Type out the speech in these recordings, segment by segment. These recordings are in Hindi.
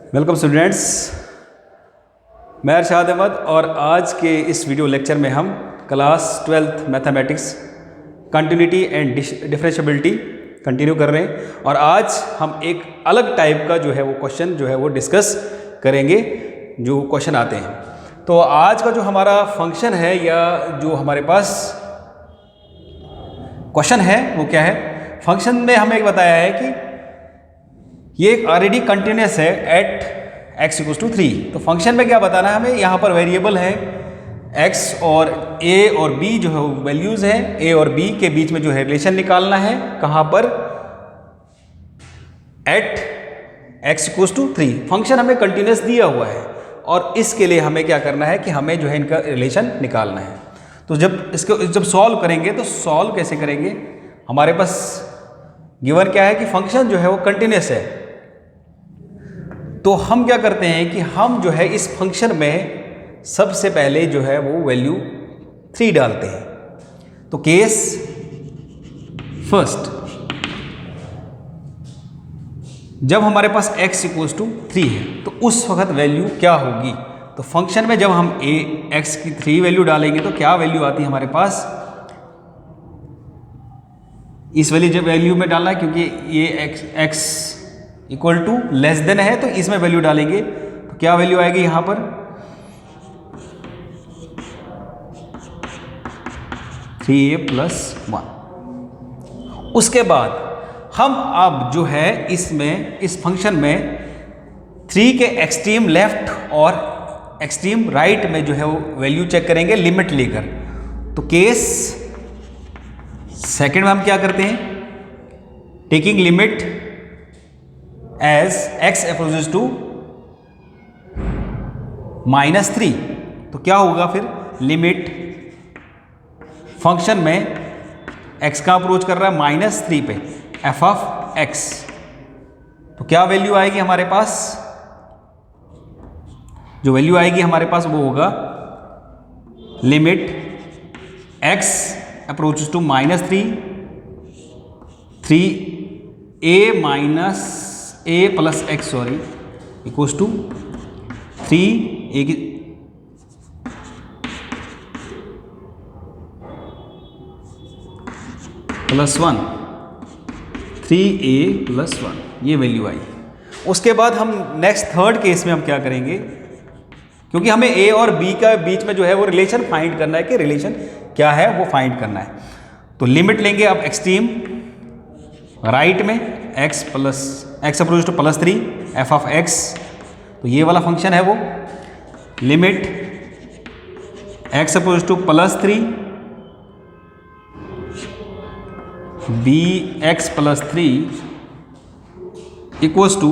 वेलकम स्टूडेंट्स, मैं अरशाद अहमद और आज के इस वीडियो लेक्चर में हम class 12th mathematics continuity and differentiability continue कर रहे हैं। और आज हम एक अलग टाइप का जो है वो क्वेश्चन जो है वो डिस्कस करेंगे, जो क्वेश्चन आते हैं। तो आज का जो हमारा फंक्शन है या जो हमारे पास क्वेश्चन है वो क्या है। फंक्शन में हमें एक बताया है कि ये ऑलरेडी कंटिन्यूस है एट x इक्वल्स टू 3। तो फंक्शन में क्या बताना है हमें, यहाँ पर वेरिएबल है x और a और b जो है वैल्यूज़ हैं। a और b के बीच में जो है रिलेशन निकालना है, कहाँ पर, at x equals to 3। Function हमें कंटिन्यूस दिया हुआ है और इसके लिए हमें क्या करना है कि हमें जो है इनका रिलेशन निकालना है। तो जब सॉल्व करेंगे तो सॉल्व कैसे करेंगे, हमारे पास गिवन क्या है कि फंक्शन जो है वो कंटिन्यूस है। तो हम क्या करते हैं कि हम जो है इस फंक्शन में सबसे पहले जो है वो वैल्यू 3 डालते हैं। तो केस फर्स्ट, जब हमारे पास x इक्वल्स टू 3 है तो उस वक्त वैल्यू क्या होगी। तो फंक्शन में जब हम x की 3 वैल्यू डालेंगे तो क्या वैल्यू आती है हमारे पास, इस वाली जब वैल्यू में डालना है, क्योंकि ये x equal to less than है तो इसमें वैल्यू डालेंगे तो क्या वैल्यू आएगी यहां पर 3a प्लस 1। उसके बाद हम अब जो है इसमें इस फंक्शन में 3 के एक्सट्रीम लेफ्ट और एक्सट्रीम राइट में जो है वो वैल्यू चेक करेंगे लिमिट लेकर। तो केस सेकंड में हम क्या करते हैं, taking limit as x approaches to -3। तो क्या होगा फिर, लिमिट फंक्शन में x का अप्रोच कर रहा है -3 पे, f ऑफ x। तो क्या वैल्यू आएगी हमारे पास, जो वैल्यू आएगी हमारे पास वो होगा limit x approaches to -3, 3a minus a plus x equals to 3a की प्लस 1, 3a प्लस 1, ये वैल्यू आई। उसके बाद हम नेक्स्ट थर्ड केस में हम क्या करेंगे, क्योंकि हमें a और b का बीच में जो है वो रिलेशन फाइंड करना है कि रिलेशन क्या है वो फाइंड करना है। तो लिमिट लेंगे अब एक्सट्रीम राइट में x approach to +3 f of x। तो ये वाला फंक्शन है वो, limit x approach to +3 bx plus 3 equals to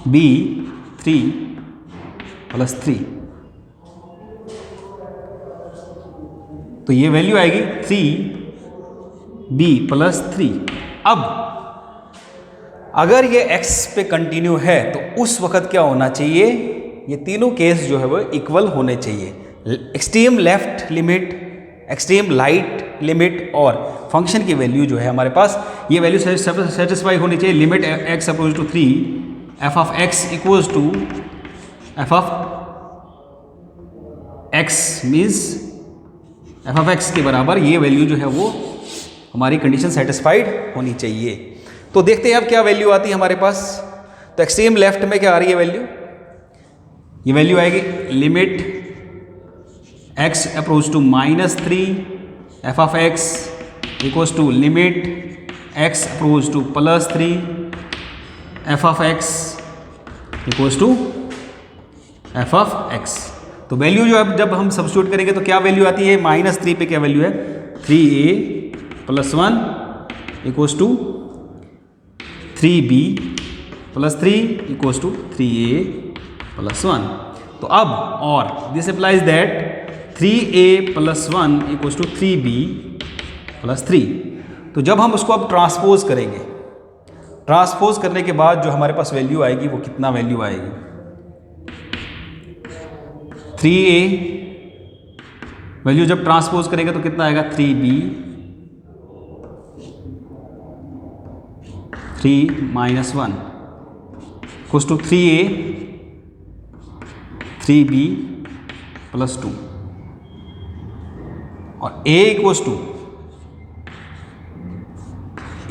b3 plus 3। तो ये वैल्यू आएगी 3b प्लस 3। अब अगर ये x पे कंटिन्यू है तो उस वक्त क्या होना चाहिए, ये तीनों केस जो है वो इक्वल होने चाहिए। Extreme left limit, extreme right limit और फंक्शन की वैल्यू जो है हमारे पास ये वैल्यू सेटिस्फाई होनी चाहिए। Limit x approach to 3 f of x equals to f of x means f of x के बराबर ये वैल्यू जो है वो हमारी कंडीशन सेटिस्फाइड होनी चाहिए। तो देखते हैं अब क्या वैल्यू आती है हमारे पास। तो एक्सट्रीम लेफ्ट में क्या आ रही है वैल्यू, ये वैल्यू आएगी limit x approach to -3 f of x equals to limit x approach to +3 f of x equals to f of x। तो वैल्यू जो अब जब हम सब्स्टिट्यूट करेंगे तो क्या वैल्यू आती है, -3 पे क्या वैल्यू है 3a plus 1 equals to 3b plus 3 equals to 3a plus 1। तो अब और this applies that 3a plus 1 equals to 3b plus 3। तो जब हम उसको अब ट्रांसपोज करेंगे, ट्रांसपोज करने के बाद जो हमारे पास वैल्यू आएगी वो कितना वैल्यू आएगी, 3a वैल्यू जब ट्रांसपोज करेंगे तो कितना आएगा 3b 3 - 1 equals to 3a 3b plus 2 और a equals to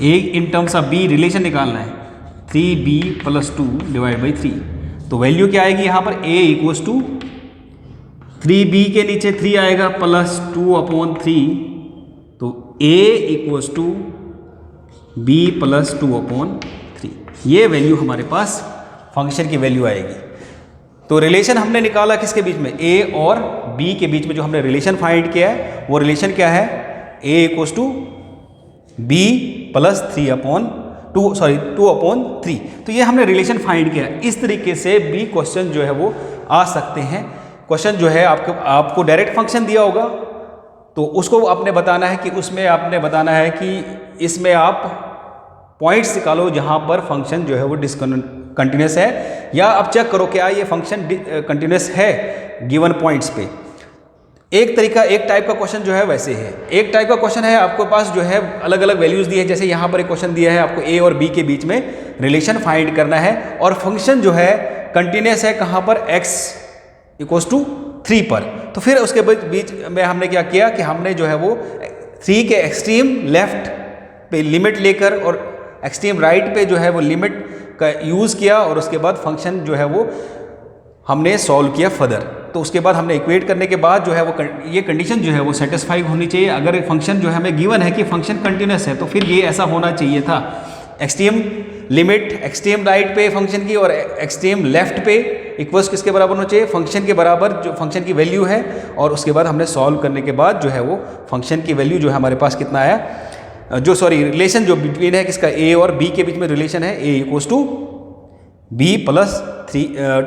a in terms of b relation निकालना है 3b प्लस 2 डिवाइड बाई 3। तो वैल्यू क्या आएगी यहाँ पर a इक्वल्स टू 3b के नीचे 3 आएगा प्लस 2 अपॉन 3, तो a equals to b plus 2 upon 3। ये वैल्यू हमारे पास फंक्शन की वैल्यू आएगी। तो रिलेशन हमने निकाला किसके बीच में, a और b के बीच में जो हमने रिलेशन फाइंड किया है वो रिलेशन क्या है, a equals to b plus 2 upon 3। तो ये हमने रिलेशन फाइंड किया। इस तरीके से भी क्वेश्चन जो है वो आ सकते हैं। क्वेश्चन जो है आपको डायरेक्ट फंक्शन दिया होगा तो उसको आपने बताना है कि उसमें आपने बताना है कि इसमें आप पॉइंट्स निकालो जहाँ पर फंक्शन जो है वो डिसकंटिन्यूस है, या आप चेक करो क्या ये फंक्शन कंटिन्यूस है गिवन पॉइंट्स पे। एक टाइप का क्वेश्चन जो है वैसे है। एक टाइप का क्वेश्चन है आपके पास जो है अलग अलग वैल्यूज दी है, जैसे यहाँ पर एक क्वेश्चन दिया है आपको a और b के बीच में रिलेशन फाइंड करना है और फंक्शन जो है कंटिन्यूस है कहाँ पर, x इक्वल्स टू 3 पर। तो फिर उसके बीच में हमने क्या किया कि हमने जो है वो 3 के एक्सट्रीम लेफ्ट पे लिमिट लेकर और एक्सट्रीम राइट पे जो है वो लिमिट का यूज़ किया और उसके बाद फंक्शन जो है वो हमने सॉल्व किया फर्दर। तो उसके बाद हमने इक्वेट करने के बाद जो है वो ये कंडीशन जो है वो सेटिस्फाई होनी चाहिए। अगर फंक्शन जो है हमें गिवन है कि फंक्शन कंटिन्यूस है तो फिर ये ऐसा होना चाहिए था, एक्सट्रीम लिमिट एक्सट्रीम राइट पे फंक्शन की और एक्सट्रीम लेफ्ट पे इक्वल्स किसके बराबर होना चाहिए, फंक्शन के बराबर जो फंक्शन की वैल्यू है। और उसके बाद हमने सॉल्व करने के बाद जो है वो फंक्शन की वैल्यू जो है हमारे पास कितना आया, रिलेशन जो बिटवीन है किसका, a और b के बीच में रिलेशन है a equals to b plus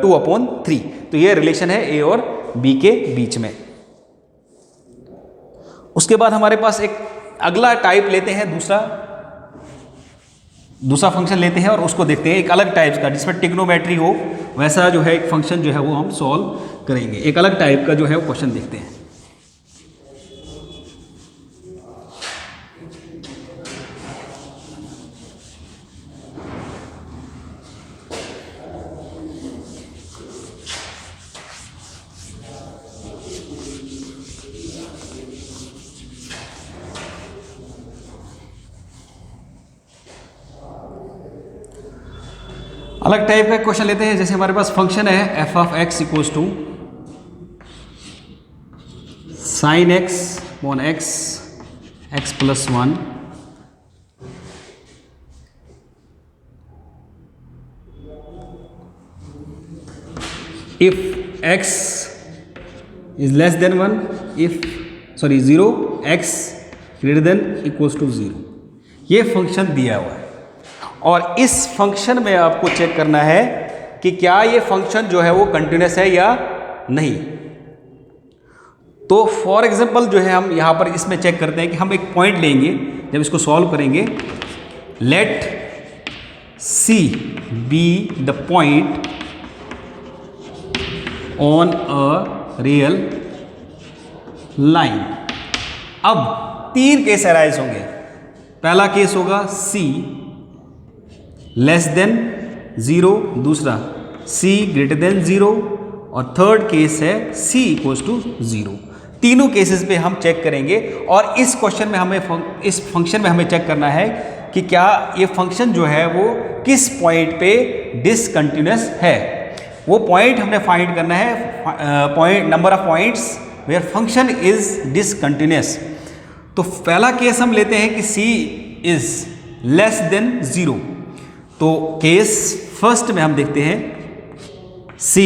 2 upon 3। तो ये रिलेशन है a और b के बीच में। उसके बाद हमारे पास एक अगला टाइप लेते हैं, दूसरा फंक्शन लेते हैं और उसको देखते हैं एक अलग टाइप का जिसमें ट्रिग्नोमेट्री हो, वैसा जो है एक फंक्शन जो है वो हम सॉल्व करेंगे। एक अलग टाइप का जो है वो क्वेश्चन देखते हैं। अलग टाइप का क्वेश्चन लेते हैं। जैसे हमारे पास फंक्शन है f of x equals to sine x upon x x plus 1 if x is less than 0 x greater than equals to 0। ये फंक्शन दिया हुआ है और इस फंक्शन में आपको चेक करना है कि क्या ये फंक्शन जो है वो कंटिन्यूस है या नहीं। तो फॉर एग्जांपल जो है हम यहाँ पर इसमें चेक करते हैं कि हम एक पॉइंट लेंगे, जब इसको सॉल्व करेंगे, let C be the point on a real line. अब 3 केस अराइज होंगे। पहला केस होगा C लेस देन 0, दूसरा C ग्रेटर देन 0 और थर्ड केस है C इक्वल्स टू 0। तीनों केसेस पे हम चेक करेंगे और इस क्वेश्चन में इस फंक्शन में हमें चेक करना है कि क्या ये फंक्शन जो है वो किस पॉइंट पे डिसकंटिन्यूस है। वो पॉइंट हमने फाइंड करना है, number of points where function is discontinuous. तो पहला केस हम लेते हैं कि C इज लेस देन 0। तो केस फर्स्ट में हम देखते हैं C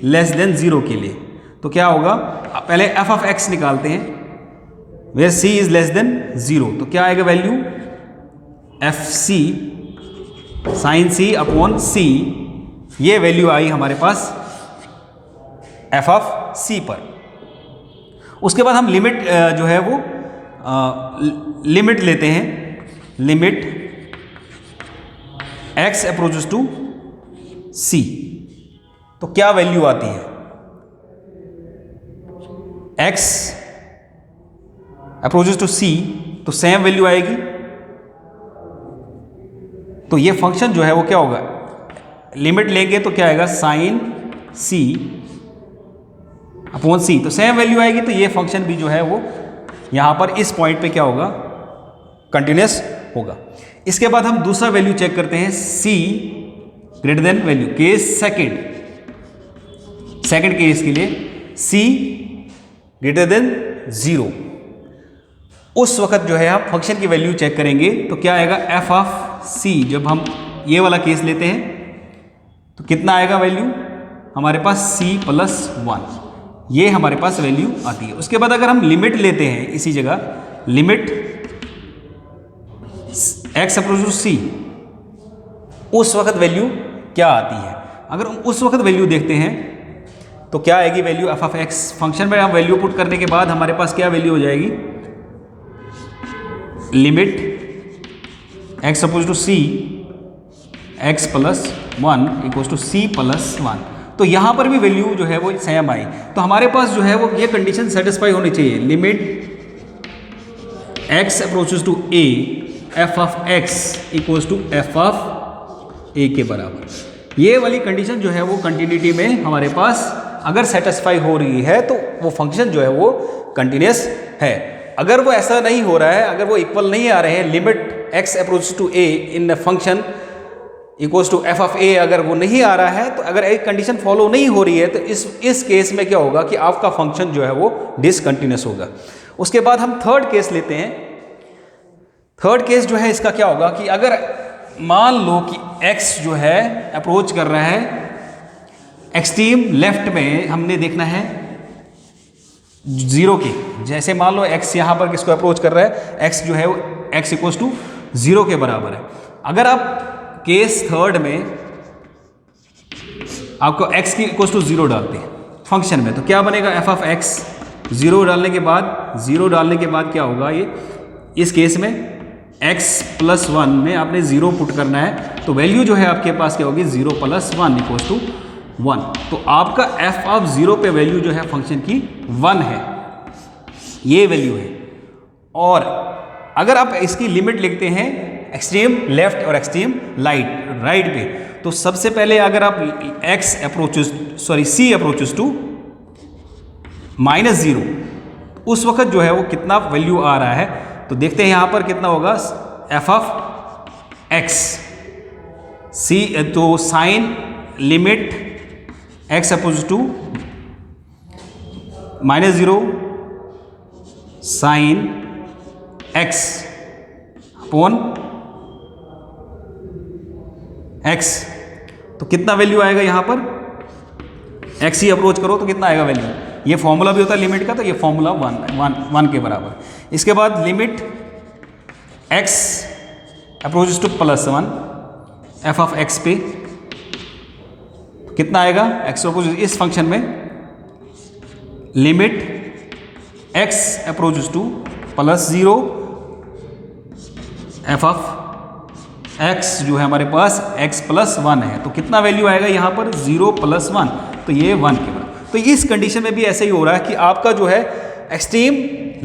लेस देन 0 के लिए। तो क्या होगा, पहले f ऑफ x निकालते हैं, where C is less than 0। तो क्या आएगा value, FC sine C upon C। ये वैल्यू आई हमारे पास f ऑफ C पर। उसके बाद हम लिमिट जो है वो लिमिट लेते हैं, limit x approaches to C। तो क्या वैल्यू आती है, x अप्रोचेस टू C, तो सेम वैल्यू आएगी। तो ये फंक्शन जो है वो क्या होगा, लिमिट लेंगे तो क्या आएगा साइन सी अपॉन सी, तो सेम वैल्यू आएगी। तो ये फंक्शन भी जो है वो यहाँ पर इस पॉइंट पे क्या होगा, कंटिन्यूस होगा। इसके बाद हम दूसरा वैल्यू चेक करते हैं, C greater than value, case second case के लिए सी ग्रेटर देन 0, उस वक्त जो है हम फंक्शन की वैल्यू चेक करेंगे तो क्या आएगा, एफ ऑफ सी। जब हम ये वाला केस लेते हैं तो कितना आएगा वैल्यू हमारे पास, सी प्लस 1, ये हमारे पास वैल्यू आती है। उसके बाद अगर हम लिमिट लेते हैं इसी जगह, लिमिट एक्स अप्रोच टू सी, उस वक्त वैल्यू क्या आती है। अगर उस वक्त वैल्यू देखते हैं तो क्या आएगी value, F of x. Function में हम वैल्यू पुट करने के बाद हमारे पास क्या वैल्यू हो जाएगी, limit x approaches to C x plus 1 equals to C plus 1। तो यहाँ पर भी वैल्यू जो है वो सेम आई। तो हमारे पास जो है वो ये कंडीशन सेटिस्फाई होनी चाहिए, limit x approaches to a f of x equals to f of a के बराबर। ये वाली कंडीशन जो है वो कंटिन्यूटी में हमारे पास अगर सेटिस्फाई हो रही है तो वो फंक्शन जो है वो कंटिन्यूस है। अगर वो ऐसा नहीं हो रहा है, अगर वो इक्वल नहीं आ रहे हैं, limit x approach to a in function equals to f of a, अगर वो नहीं आ रहा है, तो अगर एक कंडीशन फॉलो नहीं हो रही है तो इस केस में क्या होगा कि आपका फंक्शन जो है वो डिसकंटिन्यूस होगा। उसके बाद हम थर्ड केस लेते हैं। थर्ड केस जो है इसका क्या होगा कि अगर मान लो कि x जो है अप्रोच कर रहा है एक्सट्रीम लेफ्ट में, हमने देखना है 0 के, जैसे मान लो x यहाँ पर किसको अप्रोच कर रहा है, x जो है वो x इक्वल्स टू 0 के बराबर है। अगर आप केस थर्ड में आपको x की इक्वल्स टू 0 डालते हैं फंक्शन में, तो क्या बनेगा, एफ ऑफ x। 0 डालने के बाद क्या होगा, ये इस केस में x प्लस 1 में आपने 0 पुट करना है, तो वैल्यू जो है आपके पास क्या होगी, 0 प्लस 1 इक्वल्स टू 1। तो आपका f ऑफ 0 पे वैल्यू जो है फंक्शन की 1 है, ये वैल्यू है। और अगर आप इसकी लिमिट लिखते हैं एक्सट्रीम लेफ्ट और एक्सट्रीम राइट पे, तो सबसे पहले अगर आप c अप्रोचेस टू -0, उस वक्त जो है वो कितना वैल्यू आ रहा है, तो देखते हैं यहां पर कितना होगा, एफ ऑफ एक्स सी, तो sine limit x approaches to -0 sine x upon x, तो कितना वैल्यू आएगा यहां पर, एक्स ही अप्रोच करो तो कितना आएगा वैल्यू, ये फॉर्मूला भी होता है लिमिट का, तो ये फॉर्मूला 1 के बराबर। इसके बाद limit x approaches to +1 f of x पे कितना आएगा, x अप्रोच इस फंक्शन में limit x approaches to +0 f of x जो है हमारे पास x प्लस 1 है, तो कितना वैल्यू आएगा यहाँ पर, 0 + 1, तो ये 1 के बराबर। तो इस कंडीशन में भी ऐसे ही हो रहा है कि आपका जो है एक्सट्रीम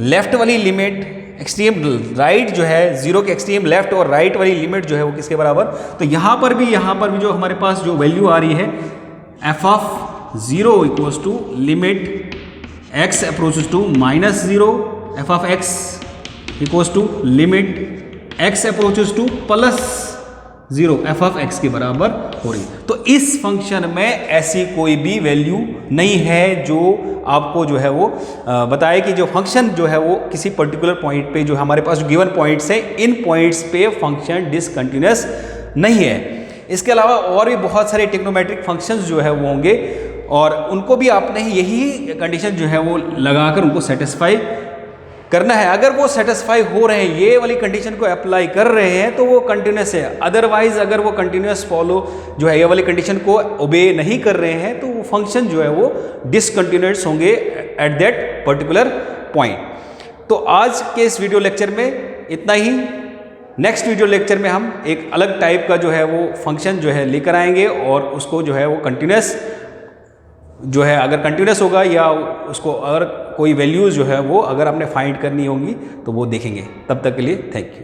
लेफ्ट वाली लिमिट, एक्सट्रीम राइट जो है 0 के एक्सट्रीम लेफ्ट और राइट वाली लिमिट जो है वो किसके बराबर, तो यहाँ पर भी जो हमारे पास जो वैल्यू आ रही है, f of 0 equals to limit x approaches to -0 f of x equals to limit x approaches to +0 f of x के बराबर हो रही है। तो इस फंक्शन में ऐसी कोई भी वैल्यू नहीं है जो आपको जो है वो बताए कि जो फंक्शन जो है वो किसी पर्टिकुलर पॉइंट पे, जो हमारे पास जो गिवन पॉइंट्स है, इन पॉइंट्स पे फंक्शन डिसकंटिन्यूस नहीं है। इसके अलावा और भी बहुत सारे ट्रिग्नोमेट्रिक फंक्शंस जो है वो होंगे, और उनको भी आपने यही कंडीशन जो है वो लगाकर उनको सेटिस्फाई करना है। अगर वो सेटिस्फाई हो रहे हैं, ये वाली कंडीशन को अप्लाई कर रहे हैं, तो वो कंटिन्यूस है। अदरवाइज अगर वो कंटिन्यूस फॉलो जो है ये वाली कंडीशन को ओबे नहीं कर रहे हैं, तो वो फंक्शन जो है वो डिसकंटिन्यूस होंगे एट दैट पर्टिकुलर पॉइंट। तो आज के इस वीडियो लेक्चर में इतना ही। नेक्स्ट वीडियो लेक्चर में हम एक अलग टाइप का जो है वो फंक्शन जो है लेकर आएंगे, और उसको जो है वो कंटिन्यूस जो है, अगर कंटिन्यूस होगा या उसको अगर कोई वैल्यूज़ जो है वो अगर आपने फाइंड करनी होंगी तो वो देखेंगे। तब तक के लिए थैंक यू।